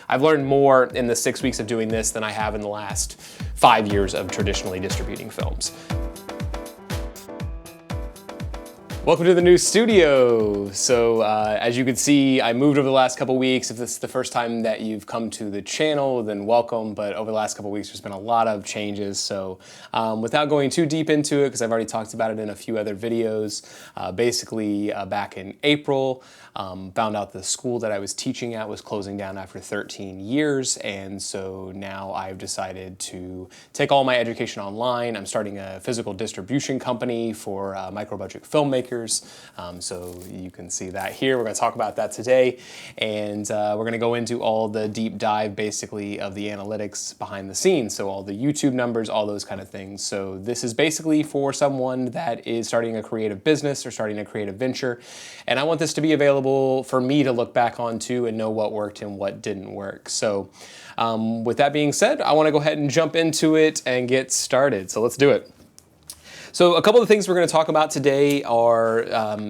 I've learned more in the 6 weeks of doing this than I have in the last 5 years of traditionally distributing films. Welcome to the new studio. So as you can see, I moved over the last couple weeks. If this is the first time that you've come to the channel, then welcome. But over the last couple weeks, there's been a lot of changes. So without going too deep into it, because I've already talked about it in a few other videos, basically back in April, found out the school that I was teaching at was closing down after 13 years. And so now I've decided to take all my education online. I'm starting a physical distribution company for micro-budget filmmakers. So you can see that here. We're going to talk about that today, and we're going to go into all the deep dive basically of the analytics behind the scenes, so all the YouTube numbers, all those kind of things. So this is basically for someone that is starting a creative business or starting a creative venture, and I want this to be available for me to look back on too and know what worked and what didn't work. So with that being said, I want to go ahead and jump into it and get started. So let's do it. So a couple of things we're going to talk about today are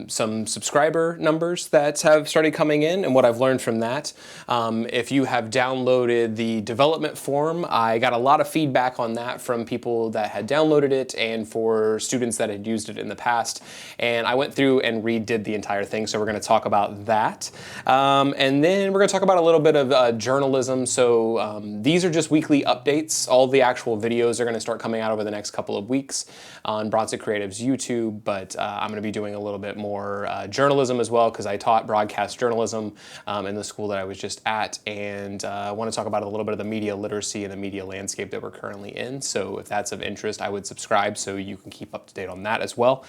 some subscriber numbers that have started coming in and what I've learned from that. If you have downloaded the development form, I got a lot of feedback on that from people that had downloaded it and for students that had used it in the past. And I went through and redid the entire thing, so we're going to talk about that. And then we're going to talk about a little bit of journalism. So these are just weekly updates. All the actual videos are going to start coming out over the next couple of weeks on Bronson Creative's YouTube, but I'm going to be doing a little bit more journalism as well, because I taught broadcast journalism in the school that I was just at, and I want to talk about a little bit of the media literacy and the media landscape that we're currently in. So if that's of interest, I would subscribe so you can keep up to date on that as well.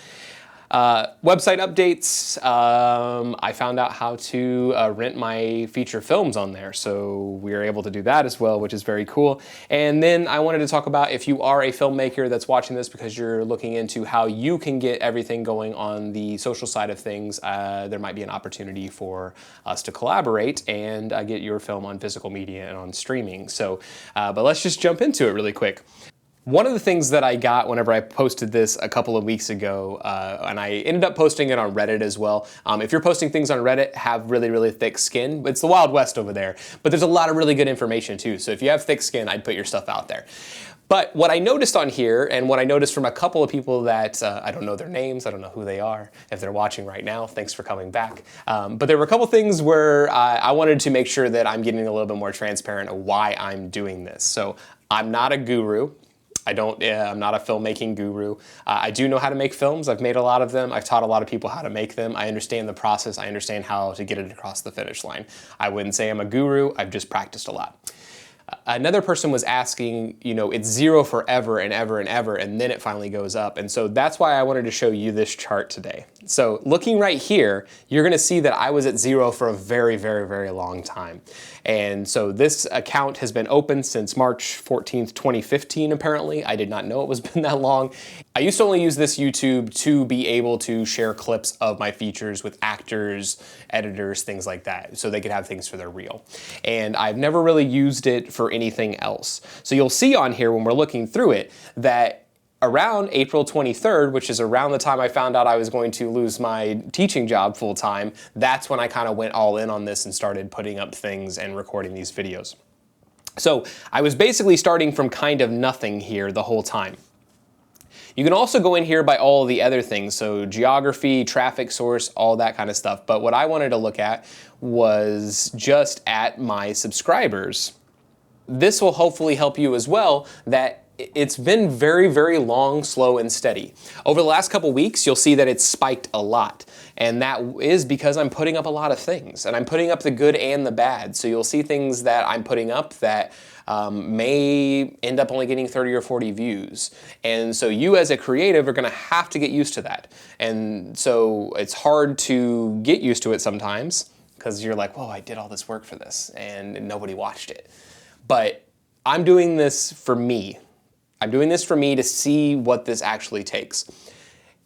Website updates. I found out how to rent my feature films on there, so we are able to do that as well, which is very cool. And then I wanted to talk about, if you are a filmmaker that's watching this because you're looking into how you can get everything going on the social side of things, there might be an opportunity for us to collaborate and get your film on physical media and on streaming. So, but let's just jump into it really quick. One of the things that I got whenever I posted this a couple of weeks ago, and I ended up posting it on Reddit as well. If you're posting things on Reddit, have really, really thick skin. It's the Wild West over there, but there's a lot of really good information too. So if you have thick skin, I'd put your stuff out there. But what I noticed on here, and what I noticed from a couple of people that, I don't know their names, I don't know who they are, if they're watching right now, thanks for coming back. But there were a couple things where I wanted to make sure that I'm getting a little bit more transparent of why I'm doing this. So I'm not a guru. I'm not a filmmaking guru. I do know how to make films. I've made a lot of them. I've taught a lot of people how to make them. I understand the process. I understand how to get it across the finish line. I wouldn't say I'm a guru. I've just practiced a lot. Another person was asking, you know, it's zero forever and ever and ever, and then it finally goes up. And so that's why I wanted to show you this chart today. So looking right here, you're going to see that I was at zero for a very, very, very long time. And so this account has been open since March 14th, 2015, apparently. I did not know it was been that long. I used to only use this YouTube to be able to share clips of my features with actors, editors, things like that, so they could have things for their reel. And I've never really used it for anything else. So you'll see on here when we're looking through it that around April 23rd, which is around the time I found out I was going to lose my teaching job full time, that's when I kind of went all in on this and started putting up things and recording these videos. So I was basically starting from kind of nothing here the whole time. You can also go in here by all the other things, so geography, traffic source, all that kind of stuff. But what I wanted to look at was just at my subscribers. This will hopefully help you as well, that it's been very, very long, slow, and steady. Over the last couple weeks, you'll see that it's spiked a lot. And that is because I'm putting up a lot of things, and I'm putting up the good and the bad. So you'll see things that I'm putting up that may end up only getting 30 or 40 views. And so you as a creative are gonna have to get used to that. And so it's hard to get used to it sometimes, because you're like, whoa, I did all this work for this and nobody watched it. But I'm doing this for me. I'm doing this for me to see what this actually takes.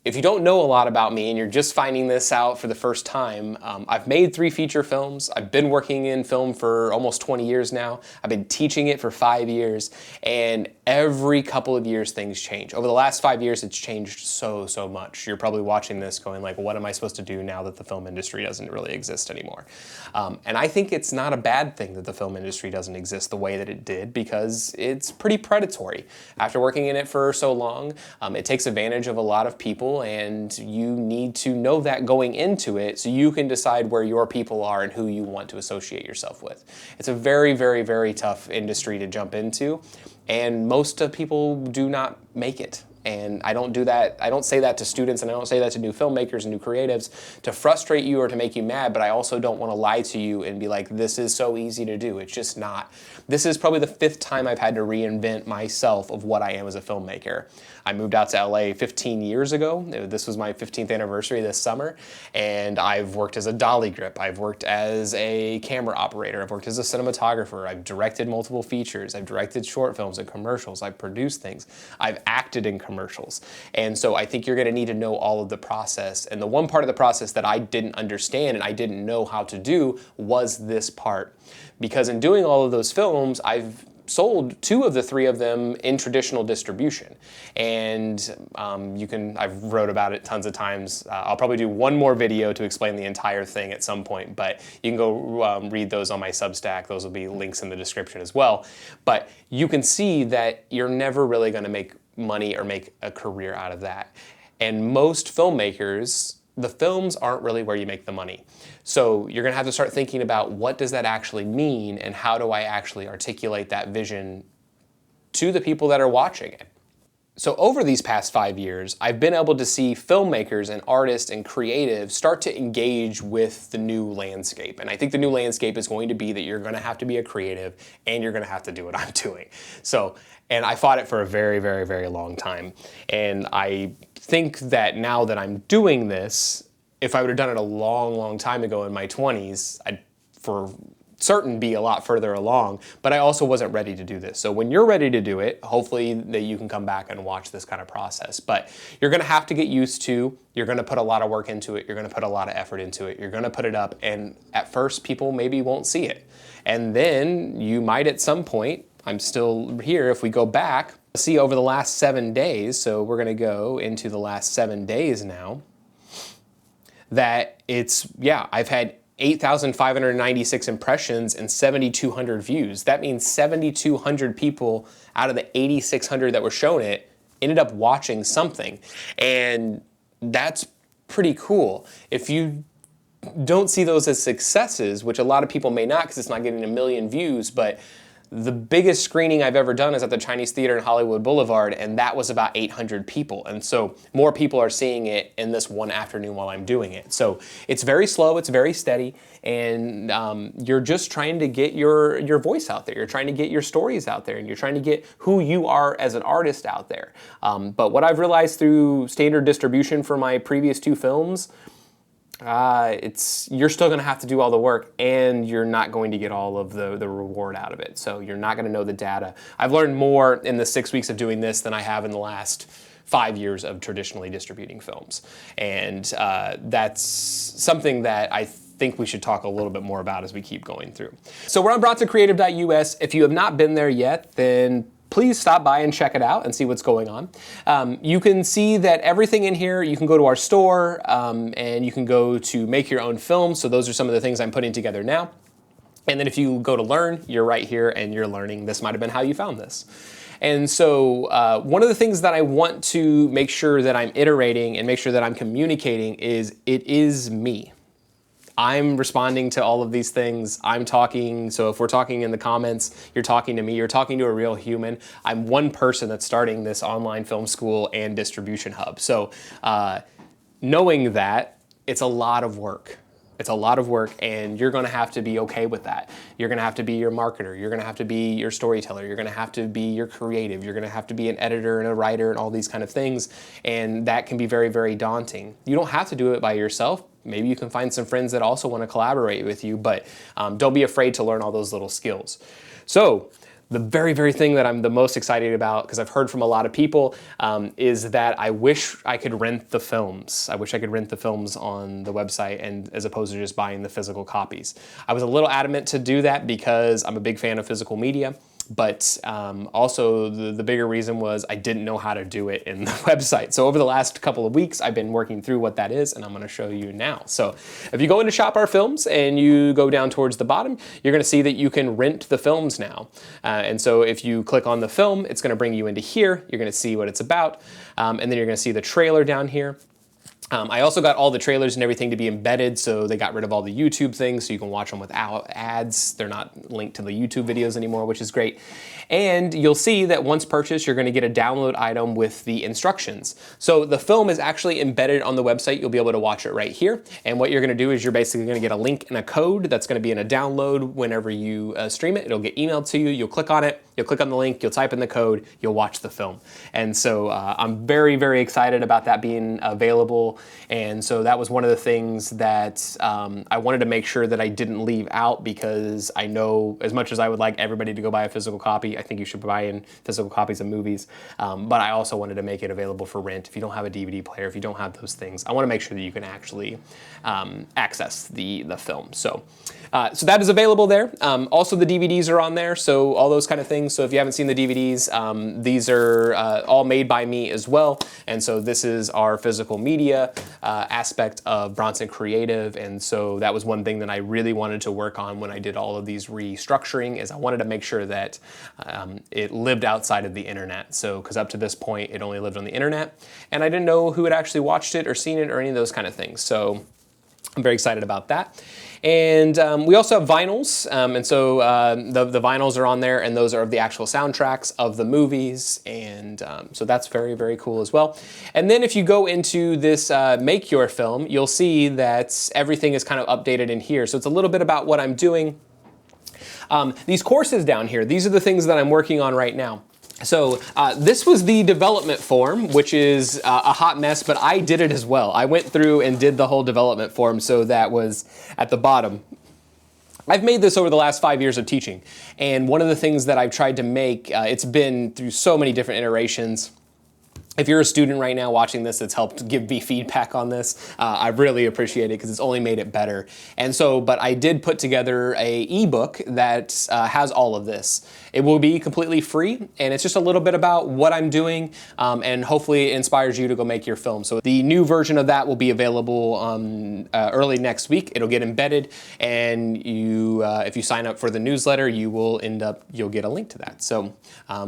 If you don't know a lot about me and you're just finding this out for the first time, I've made 3 feature films. I've been working in film for almost 20 years now. I've been teaching it for 5 years. And every couple of years things change. Over the last 5 years, it's changed so much. You're probably watching this going like, what am I supposed to do now that the film industry doesn't really exist anymore? And I think it's not a bad thing that the film industry doesn't exist the way that it did, because it's pretty predatory. After working in it for so long, it takes advantage of a lot of people, and you need to know that going into it so you can decide where your people are and who you want to associate yourself with. It's a very tough industry to jump into, and most of people do not make it. And I don't do that. I don't say that to students, and I don't say that to new filmmakers and new creatives to frustrate you or to make you mad, but I also don't want to lie to you and be like, this is so easy to do. It's just not. This is probably the 5th time I've had to reinvent myself of what I am as a filmmaker. I moved out to LA 15 years ago. This was my 15th anniversary this summer, and I've worked as a dolly grip. I've worked as a camera operator. I've worked as a cinematographer. I've directed multiple features. I've directed short films and commercials. I've produced things. I've acted in commercials. And so I think you're going to need to know all of the process. And the one part of the process that I didn't understand and I didn't know how to do was this part. Because in doing all of those films, I've sold 2 of the 3 of them in traditional distribution. And I've wrote about it tons of times. I'll probably do one more video to explain the entire thing at some point, but you can go read those on my Substack. Those will be links in the description as well. But you can see that you're never really going to make money or make a career out of that. And most filmmakers, the films aren't really where you make the money. So you're going to have to start thinking about, what does that actually mean, and how do I actually articulate that vision to the people that are watching it? So over these past 5 years, I've been able to see filmmakers and artists and creatives start to engage with the new landscape. And I think the new landscape is going to be that you're going to have to be a creative, and you're going to have to do what I'm doing. And I fought it for a very long time. And I think that now that I'm doing this, if I would have done it a long time ago in my 20s, I'd for certain be a lot further along, but I also wasn't ready to do this. So when you're ready to do it, hopefully that you can come back and watch this kind of process. But you're gonna have to get used to, you're gonna put a lot of work into it, you're gonna put a lot of effort into it, you're gonna put it up, and at first people maybe won't see it. And then you might at some point, I'm still here, if we go back, see over the last 7 days, so we're gonna go into the last 7 days now, that I've had 8,596 impressions and 7,200 views. That means 7,200 people out of the 8,600 that were shown it ended up watching something. And that's pretty cool. If you don't see those as successes, which a lot of people may not because it's not getting 1 million views, but the biggest screening I've ever done is at the Chinese Theater in Hollywood Boulevard, and that was about 800 people. And so more people are seeing it in this one afternoon while I'm doing it. So it's very slow, it's very steady, and you're just trying to get your voice out there. You're trying to get your stories out there, and you're trying to get who you are as an artist out there. But what I've realized through standard distribution for my previous 2 films, you're still going to have to do all the work, and you're not going to get all of the reward out of it. So you're not going to know the data. I've learned more in the 6 weeks of doing this than I have in the last 5 years of traditionally distributing films. And that's something that I think we should talk a little bit more about as we keep going through. So we're on bronsonCreative.us. If you have not been there yet, then please stop by and check it out and see what's going on. You can see that everything in here, you can go to our store and you can go to make your own film. So those are some of the things I'm putting together now. And then if you go to learn, you're right here and you're learning. This might have been how you found this. And so one of the things that I want to make sure that I'm iterating and make sure that I'm communicating is it is me. I'm responding to all of these things. I'm talking, so if we're talking in the comments, you're talking to me, you're talking to a real human. I'm one person that's starting this online film school and distribution hub. So knowing that, it's a lot of work. It's a lot of work, and you're gonna have to be okay with that. You're gonna have to be your marketer, you're gonna have to be your storyteller, you're gonna have to be your creative, you're gonna have to be an editor and a writer and all these kind of things, and that can be very daunting. You don't have to do it by yourself. Maybe you can find some friends that also want to collaborate with you, but don't be afraid to learn all those little skills. So the very thing that I'm the most excited about, because I've heard from a lot of people, is that I wish I could rent the films. I wish I could rent the films on the website, and as opposed to just buying the physical copies. I was a little adamant to do that because I'm a big fan of physical media, But also the bigger reason was I didn't know how to do it in the website. So over the last couple of weeks, I've been working through what that is, and I'm gonna show you now. So if you go into Shop Our Films and you go down towards the bottom, you're gonna see that you can rent the films now. And so if you click on the film, it's gonna bring you into here. You're gonna see what it's about, and then you're gonna see the trailer down here. I also got all the trailers and everything to be embedded, so they got rid of all the YouTube things, so you can watch them without ads. They're not linked to the YouTube videos anymore, which is great. And you'll see that once purchased, you're gonna get a download item with the instructions. So the film is actually embedded on the website. You'll be able to watch it right here. And what you're gonna do is you're basically gonna get a link and a code that's gonna be in a download whenever you stream it. It'll get emailed to you. You'll click on it. You'll click on the link. You'll type in the code. You'll watch the film. And so I'm very, very excited about that being available. And so that was one of the things that I wanted to make sure that I didn't leave out, because I know as much as I would like everybody to go buy a physical copy, I think you should buy in physical copies of movies. But I also wanted to make it available for rent. If you don't have a DVD player, if you don't have those things, I want to make sure that you can actually access the film. So that is available there. Also, the DVDs are on there, so all those kind of things. So if you haven't seen the DVDs, these are all made by me as well. And so this is our physical media aspect of Bronson Creative. And so that was one thing that I really wanted to work on when I did all of these restructuring, is I wanted to make sure that it lived outside of the internet. So, because up to this point, it only lived on the internet, and I didn't know who had actually watched it or seen it or any of those kind of things. So I'm very excited about that. And we also have vinyls, and so the vinyls are on there, and those are of the actual soundtracks of the movies, and so that's very, very cool as well. And then if you go into this Make Your Film, you'll see that everything is kind of updated in here. So it's a little bit about what I'm doing. These courses down here, these are the things that I'm working on right now. So this was the development form, which is a hot mess, but I did it as well. I went through and did the whole development form, so that was at the bottom. I've made this over the last 5 years of teaching, and one of the things that I've tried to make, it's been through so many different iterations. If you're a student right now watching this that's helped give me feedback on this, I really appreciate it, because it's only made it better. And so, but I did put together a ebook that has all of this. It will be completely free, and it's just a little bit about what I'm doing, and hopefully it inspires you to go make your film. So the new version of that will be available early next week. It'll get embedded, and you, if you sign up for the newsletter, you'll get a link to that. So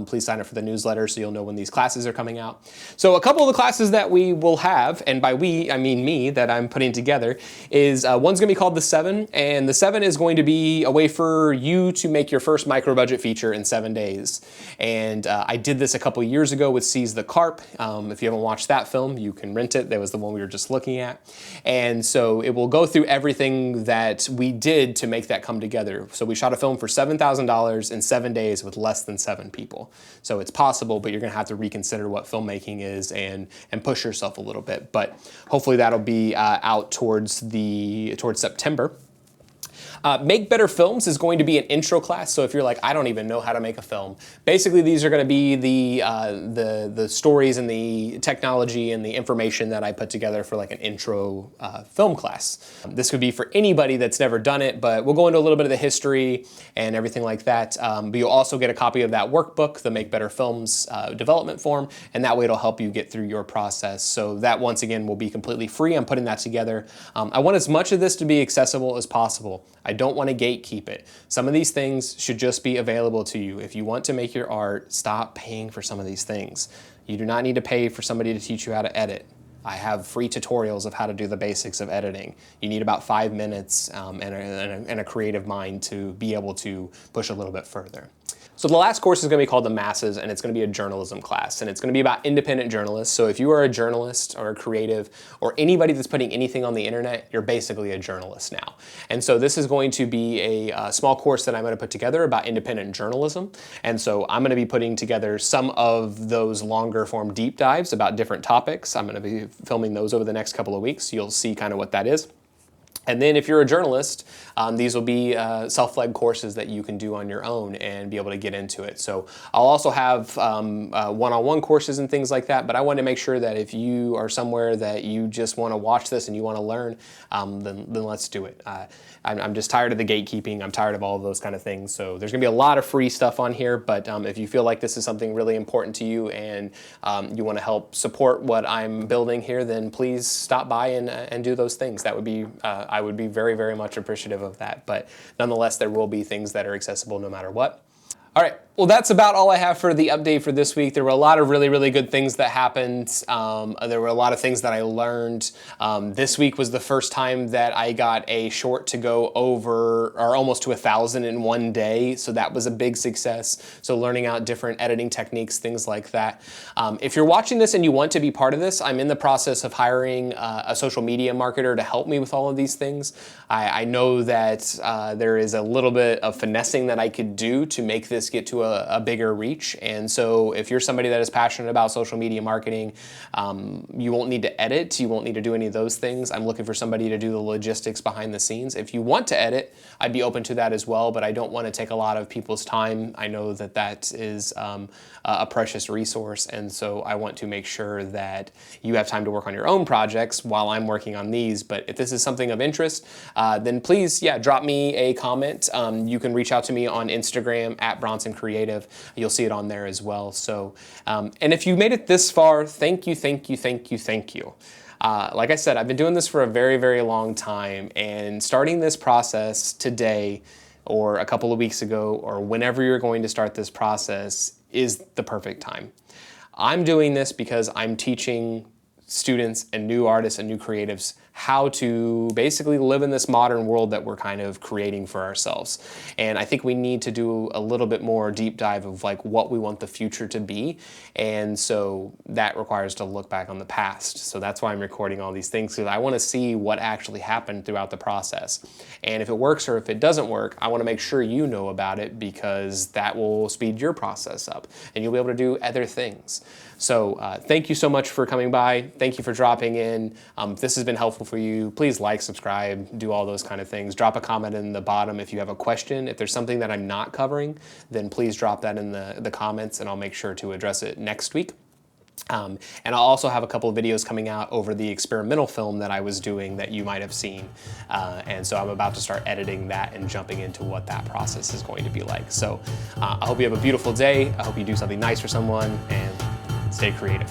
please sign up for the newsletter so you'll know when these classes are coming out. So a couple of the classes that we will have, and by we, I mean me, that I'm putting together, is one's gonna be called The 7, and The 7 is going to be a way for you to make your first micro budget feature in 7 days. And I did this a couple years ago with Seize the Carp. If you haven't watched that film, you can rent it. That was the one we were just looking at. And so it will go through everything that we did to make that come together. So we shot a film for $7,000 in 7 days with less than 7 people. So it's possible, but you're gonna have to reconsider what filmmaking is and push yourself a little bit. But hopefully that'll be out towards September. Make Better Films is going to be an intro class. So if you're like, I don't even know how to make a film, basically these are going to be the stories and the technology and the information that I put together for like an intro film class. This could be for anybody that's never done it, but we'll go into a little bit of the history and everything like that. But you'll also get a copy of that workbook, the Make Better Films development form, and that way it'll help you get through your process. So that once again will be completely free. I'm putting that together. I want as much of this to be accessible as possible. I don't want to gatekeep it. Some of these things should just be available to you. If you want to make your art, stop paying for some of these things. You do not need to pay for somebody to teach you how to edit. I have free tutorials of how to do the basics of editing. You need about 5 minutes and a creative mind to be able to push a little bit further. So the last course is going to be called The Masses, and it's going to be a journalism class, and it's going to be about independent journalists. So if you are a journalist or a creative or anybody that's putting anything on the internet, you're basically a journalist now. And so this is going to be a small course that I'm going to put together about independent journalism. And so I'm going to be putting together some of those longer form deep dives about different topics. I'm going to be filming those over the next couple of weeks. You'll see kind of what that is. And then if you're a journalist, these will be self-led courses that you can do on your own and be able to get into it. So I'll also have one-on-one courses and things like that, but I want to make sure that if you are somewhere that you just want to watch this and you want to learn, then let's do it. I'm just tired of the gatekeeping. I'm tired of all of those kind of things. So there's going to be a lot of free stuff on here, but if you feel like this is something really important to you and you want to help support what I'm building here, then please stop by and do those things. That would be I would be very, very much appreciative of that. But nonetheless, there will be things that are accessible no matter what. All right, well, that's about all I have for the update for this week. There were a lot of really, really good things that happened. There were a lot of things that I learned. This week was the first time that I got a short to go over, or almost to 1,000 in one day. So that was a big success. So learning out different editing techniques, things like that. If you're watching this and you want to be part of this, I'm in the process of hiring a social media marketer to help me with all of these things. I know that there is a little bit of finessing that I could do to make this get to a bigger reach. And so if you're somebody that is passionate about social media marketing, you won't need to edit, you won't need to do any of those things. I'm looking for somebody to do the logistics behind the scenes. If you want to edit, I'd be open to that as well, but I don't want to take a lot of people's time. I know that that is a precious resource, and so I want to make sure that you have time to work on your own projects while I'm working on these. But if this is something of interest, then please, drop me a comment. You can reach out to me on Instagram at Bronson Creative. You'll see it on there as well. So, and if you made it this far, thank you, thank you, thank you, thank you. Like I said, I've been doing this for a very, very long time, and starting this process today or a couple of weeks ago or whenever you're going to start this process is the perfect time. I'm doing this because I'm teaching students and new artists and new creatives how to basically live in this modern world that we're kind of creating for ourselves. And I think we need to do a little bit more deep dive of like what we want the future to be. And so that requires to look back on the past. So that's why I'm recording all these things, because I want to see what actually happened throughout the process. And if it works or if it doesn't work, I want to make sure you know about it, because that will speed your process up and you'll be able to do other things. So thank you so much for coming by. Thank you for dropping in. If this has been helpful for you, please like, subscribe, do all those kind of things. Drop a comment in the bottom if you have a question. If there's something that I'm not covering, then please drop that in the comments and I'll make sure to address it next week. And I'll also have a couple of videos coming out over the experimental film that I was doing that you might have seen. And so I'm about to start editing that and jumping into what that process is going to be like. So I hope you have a beautiful day. I hope you do something nice for someone, and stay creative.